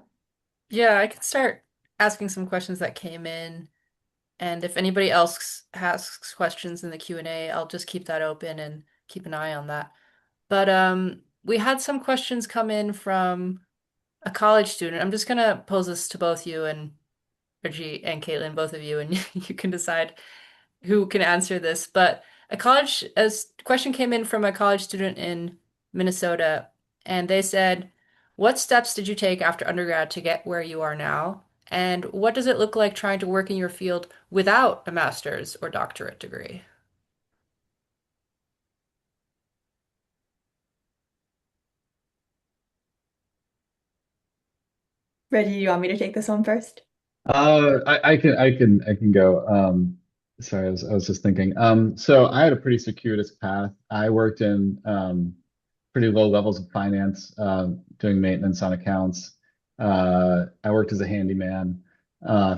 Speaker 4: Yeah, I can start asking some questions that came in, and if anybody else asks questions in the Q&A, I'll just keep that open and keep an eye on that. But we had some questions come in from a college student. I'm just gonna pose this to both you and Reggie and Caitlin, both of you, and you can decide who can answer this. But a question came in from a college student in Minnesota, and they said, "What steps did you take after undergrad to get where you are now? And what does it look like trying to work in your field without a master's or doctorate degree?"
Speaker 2: Reggie, do you want me to take this one first?
Speaker 3: I can go. Sorry, I was just thinking. So I had a pretty circuitous path. I worked in pretty low levels of finance, doing maintenance on accounts. I worked as a handyman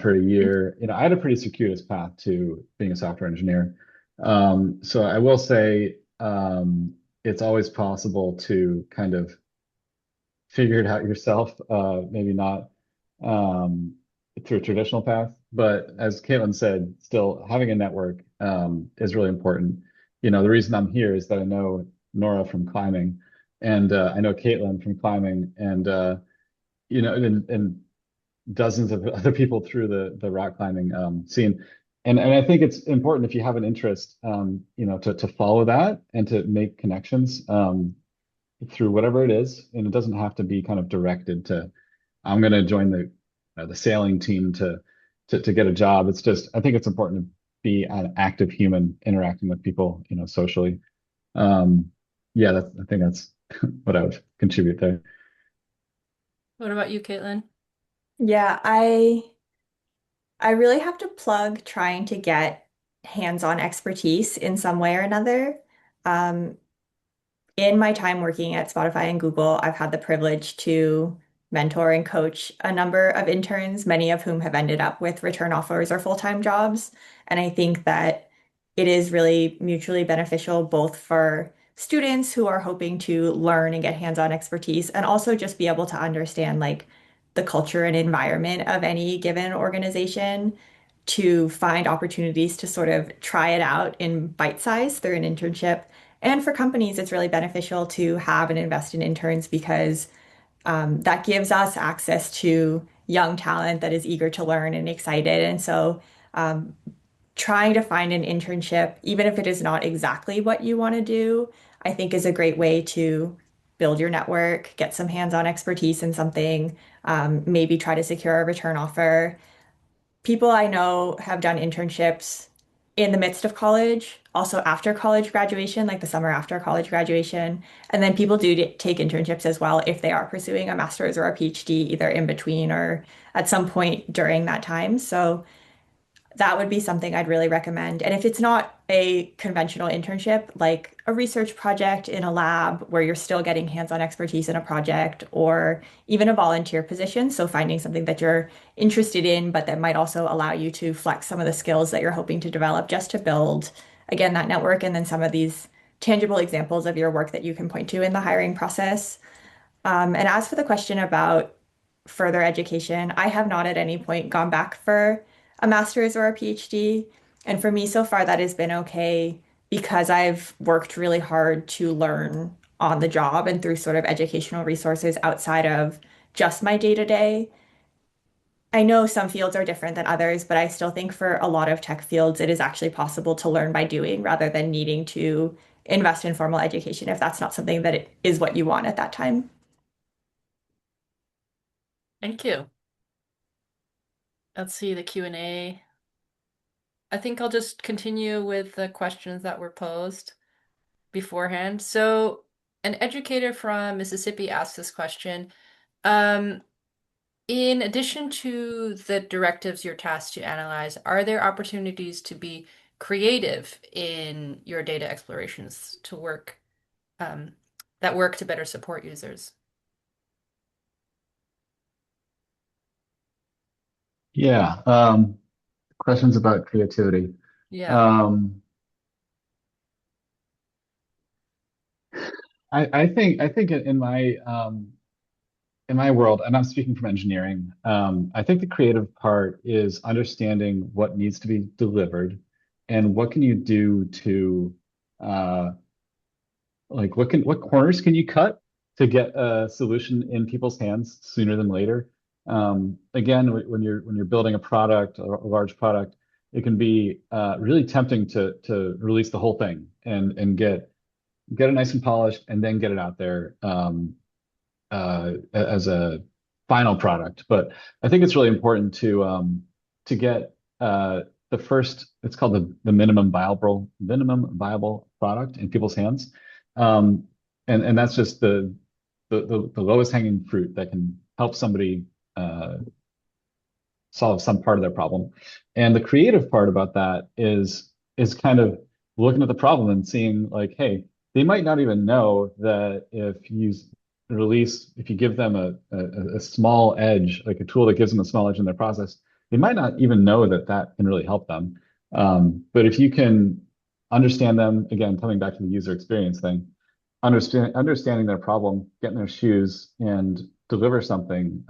Speaker 3: for a year. I had a pretty circuitous path to being a software engineer. So I will say it's always possible to kind of figure it out yourself. Maybe not through a traditional path, but as Caitlin said, still having a network is really important. The reason I'm here is that I know Nora from climbing, and I know Caitlin from climbing, and and dozens of other people through the rock climbing scene. And I think it's important if you have an interest, to follow that and to make connections through whatever it is, and it doesn't have to be kind of directed to I'm going to join the sailing team to get a job. It's just I think it's important to be an active human interacting with people, socially. Yeah, I think that's what I would contribute there.
Speaker 4: What about you, Caitlin?
Speaker 2: Yeah, I really have to plug trying to get hands-on expertise in some way or another. Um, in my time working at Spotify and Google, I've had the privilege to mentor and coach a number of interns, many of whom have ended up with return offers or full-time jobs. And I think that it is really mutually beneficial both for students who are hoping to learn and get hands-on expertise and also just be able to understand like the culture and environment of any given organization to find opportunities to sort of try it out in bite size through an internship. And for companies, it's really beneficial to have and invest in interns because that gives us access to young talent that is eager to learn and excited. And so, trying to find an internship, even if it is not exactly what you want to do, I think is a great way to build your network, get some hands-on expertise in something, maybe try to secure a return offer. People I know have done internships in the midst of college, also after college graduation, like the summer after college graduation. And then people do take internships as well if they are pursuing a master's or a PhD, either in between or at some point during that time. So that would be something I'd really recommend. And if it's not a conventional internship, like a research project in a lab where you're still getting hands-on expertise in a project, or even a volunteer position, so finding something that you're interested in, but that might also allow you to flex some of the skills that you're hoping to develop just to build, again, that network, and then some of these tangible examples of your work that you can point to in the hiring process. And as for the question about further education, I have not at any point gone back for a master's or a PhD. And for me, so far, that has been okay because I've worked really hard to learn on the job and through sort of educational resources outside of just my day-to-day. I know some fields are different than others, but I still think for a lot of tech fields, it is actually possible to learn by doing rather than needing to invest in formal education if that's not something that is what you want at that time.
Speaker 4: Thank you. Let's see the Q&A. I think I'll just continue with the questions that were posed beforehand. So, an educator from Mississippi asked this question. In addition to the directives you're tasked to analyze, are there opportunities to be creative in your data explorations to work that work to better support users?
Speaker 3: Yeah. Questions about creativity.
Speaker 4: Yeah.
Speaker 3: Um, I think in my world, and I'm speaking from engineering, I think the creative part is understanding what needs to be delivered and what can you do to uh, like what corners can you cut to get a solution in people's hands sooner than later? Again, when you're building a product or a large product, it can be really tempting to release the whole thing and get it nice and polished and then get it out there as a final product. But I think it's really important to get the first. It's called the minimum viable product in people's hands, um, and that's just the lowest hanging fruit that can help somebody solve some part of their problem. And the creative part about that is kind of looking at the problem and seeing like, hey, they might not even know that if you give them a small edge, like a tool that gives them a small edge in their process, they might not even know that that can really help them. But if you can understand them, again, coming back to the user experience thing, understanding their problem, get in their shoes, and deliver something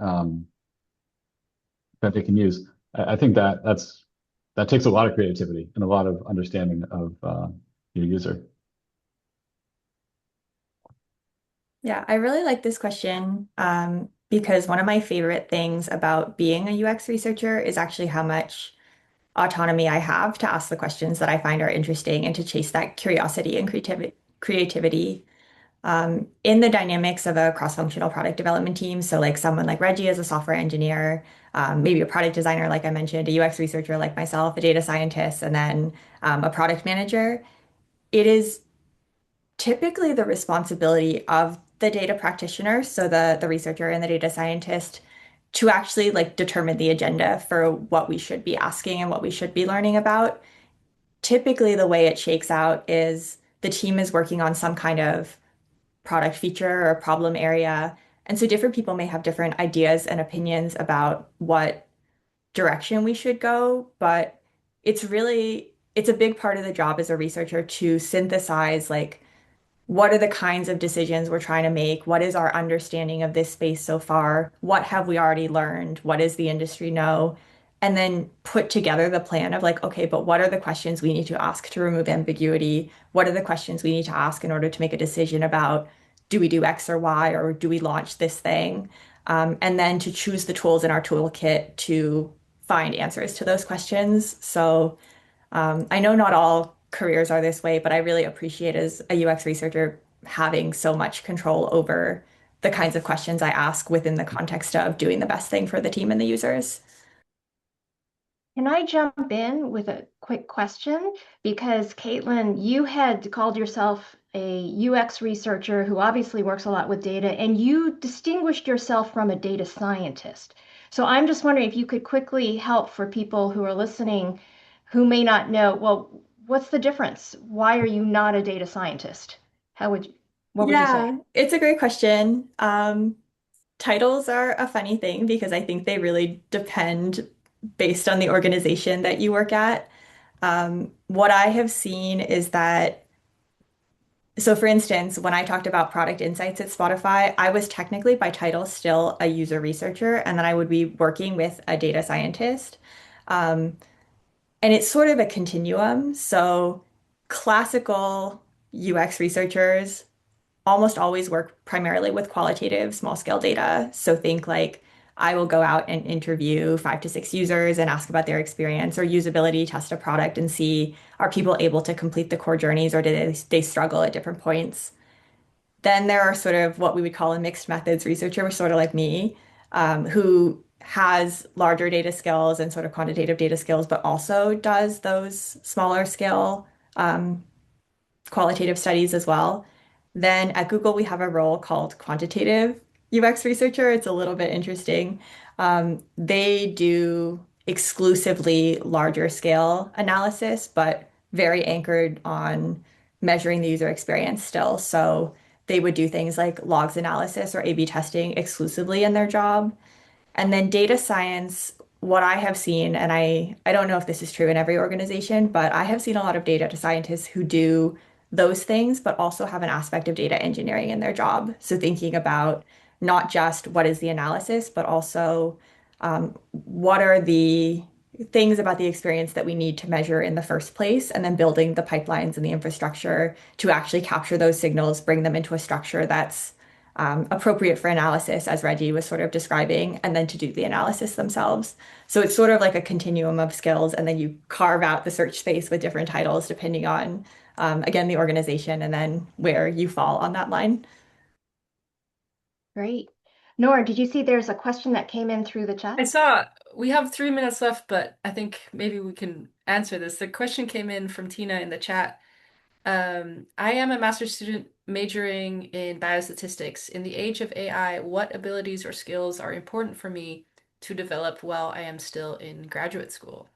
Speaker 3: that they can use. I think that takes a lot of creativity and a lot of understanding of your user.
Speaker 2: Yeah, I really like this question because one of my favorite things about being a UX researcher is actually how much autonomy I have to ask the questions that I find are interesting and to chase that curiosity and creativity. In the dynamics of a cross-functional product development team, so like someone like Reggie as a software engineer, maybe a product designer, like I mentioned, a UX researcher like myself, a data scientist, and then a product manager, it is typically the responsibility of the data practitioner, so the researcher and the data scientist, to actually like determine the agenda for what we should be asking and what we should be learning about. Typically, the way it shakes out is the team is working on some kind of product feature or problem area. And so different people may have different ideas and opinions about what direction we should go, but it's a big part of the job as a researcher to synthesize like what are the kinds of decisions we're trying to make? What is our understanding of this space so far? What have we already learned? What does the industry know? And then put together the plan of like, okay, but what are the questions we need to ask to remove ambiguity? What are the questions we need to ask in order to make a decision about do we do X or Y or do we launch this thing? And then to choose the tools in our toolkit to find answers to those questions. So I know not all careers are this way, but I really appreciate as a UX researcher having so much control over the kinds of questions I ask within the context of doing the best thing for the team and the users.
Speaker 1: Can I jump in with a quick question? Because Caitlin, you had called yourself a UX researcher who obviously works a lot with data, and you distinguished yourself from a data scientist. So I'm just wondering if you could quickly help for people who are listening who may not know, well, what's the difference? Why are you not a data scientist? How would you, what would you say?
Speaker 2: Yeah, it's a great question. Titles are a funny thing because I think they really depend based on the organization that you work at. What I have seen is that, so for instance, when I talked about product insights at Spotify, I was technically by title still a user researcher, and then I would be working with a data scientist. Um, and it's sort of a continuum. So classical UX researchers almost always work primarily with qualitative small scale data. So think like I will go out and interview 5 to 6 users and ask about their experience or usability, test a product and see are people able to complete the core journeys or do they struggle at different points. Then there are sort of what we would call a mixed methods researcher, sort of like me, who has larger data skills and sort of quantitative data skills, but also does those smaller scale um, qualitative studies as well. Then at Google, we have a role called quantitative UX researcher. It's a little bit interesting. They do exclusively larger scale analysis, but very anchored on measuring the user experience still. So they would do things like logs analysis or A/B testing exclusively in their job. And then data science, what I have seen, and I don't know if this is true in every organization, but I have seen a lot of data scientists who do those things, but also have an aspect of data engineering in their job. So thinking about not just what is the analysis, but also what are the things about the experience that we need to measure in the first place, and then building the pipelines and the infrastructure to actually capture those signals, bring them into a structure that's appropriate for analysis, as Reggie was sort of describing, and then to do the analysis themselves. So it's sort of like a continuum of skills, and then you carve out the search space with different titles depending on, again, the organization and then where you fall on that line.
Speaker 1: Great. Nora, did you see there's a question that came in through the
Speaker 4: I
Speaker 1: chat?
Speaker 4: saw we have 3 minutes left, but I think maybe we can answer this. The question came in from Tina in the chat. I am a master's student majoring in biostatistics. In the age of AI, what abilities or skills are important for me to develop while I am still in graduate school?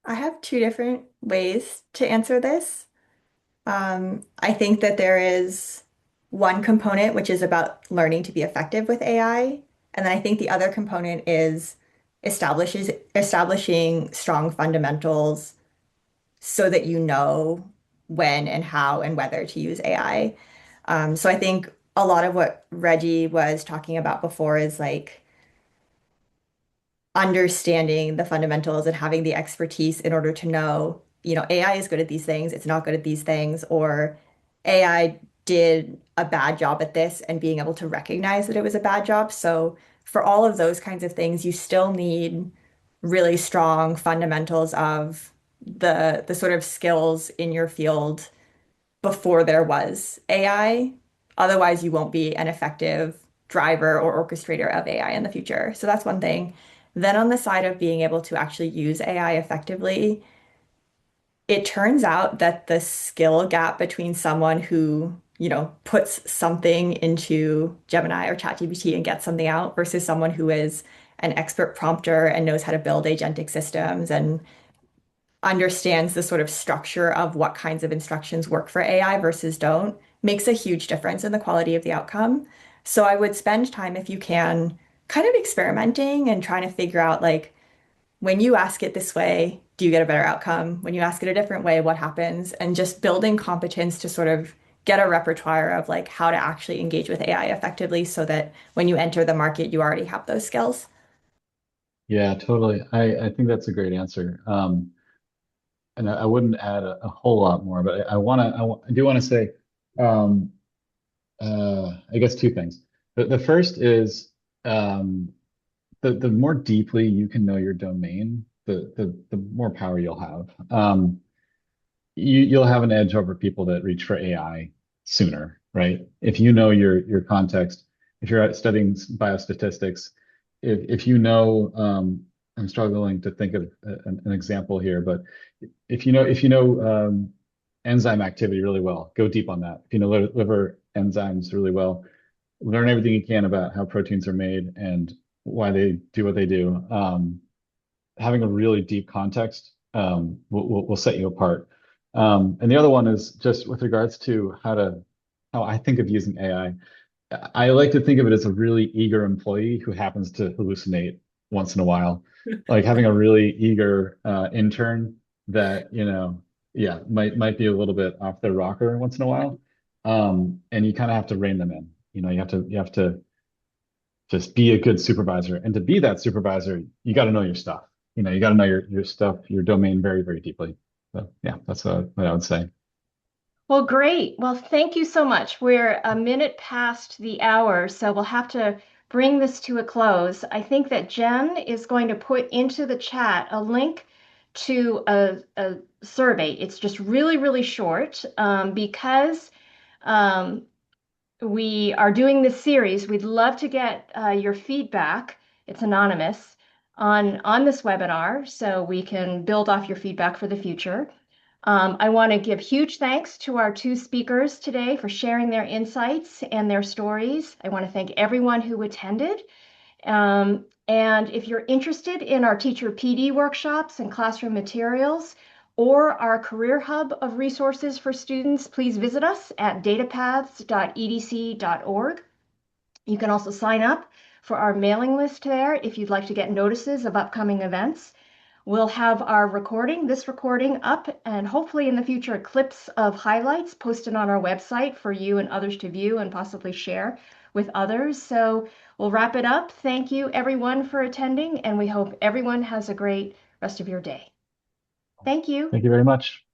Speaker 2: I have two different ways to answer this. I think that there is one component which is about learning to be effective with AI, and then I think the other component is establishing strong fundamentals so that you know when and how and whether to use AI. So I think a lot of what Reggie was talking about before is like understanding the fundamentals and having the expertise in order to know, AI is good at these things, it's not good at these things, or AI did a bad job at this and being able to recognize that it was a bad job. So for all of those kinds of things, you still need really strong fundamentals of the sort of skills in your field before there was AI. Otherwise, you won't be an effective driver or orchestrator of AI in the future. So that's one thing. Then on the side of being able to actually use AI effectively, it turns out that the skill gap between someone who, puts something into Gemini or ChatGPT and gets something out versus someone who is an expert prompter and knows how to build agentic systems and understands the sort of structure of what kinds of instructions work for AI versus don't makes a huge difference in the quality of the outcome. So I would spend time, if you can, kind of experimenting and trying to figure out like when you ask it this way, do you get a better outcome? When you ask it a different way, what happens? And just building competence to sort of get a repertoire of like how to actually engage with AI effectively so that when you enter the market, you already have those skills.
Speaker 3: Yeah, totally. I think that's a great answer. And I wouldn't add a whole lot more, but I do want to say, um, I guess two things. The first is the more deeply you can know your domain, the more power you'll have. you'll have an edge over people that reach for AI sooner, right? If you know your context, if you're studying biostatistics, if you know, I'm struggling to think of an example here, but if you know enzyme activity really well, go deep on that. If you know liver enzymes really well, learn everything you can about how proteins are made and why they do what they do. Having a really deep context will set you apart. And the other one is just with regards to how I think of using AI. I like to think of it as a really eager employee who happens to hallucinate once in a while, like having a really eager intern that, yeah, might be a little bit off their rocker once in a while. And you kind of have to rein them in. You have to just be a good supervisor. And to be that supervisor, you got to know your stuff. You got to know your stuff, your domain very, very deeply. So yeah, that's what I would say.
Speaker 1: Well, great. Well, thank you so much. We're a minute past the hour, so we'll have to bring this to a close. I think that Jen is going to put into the chat a link to a survey. It's just really, really short because um, we are doing this series. We'd love to get your feedback. It's anonymous on this webinar, so we can build off your feedback for the future. I want to give huge thanks to our two speakers today for sharing their insights and their stories. I want to thank everyone who attended. And if you're interested in our teacher PD workshops and classroom materials or our career hub of resources for students, please visit us at datapaths.edc.org. You can also sign up for our mailing list there if you'd like to get notices of upcoming events. We'll have this recording up, and hopefully in the future, clips of highlights posted on our website for you and others to view and possibly share with others. So we'll wrap it up. Thank you, everyone, for attending, and we hope everyone has a great rest of your day. Thank you.
Speaker 3: Thank you very much.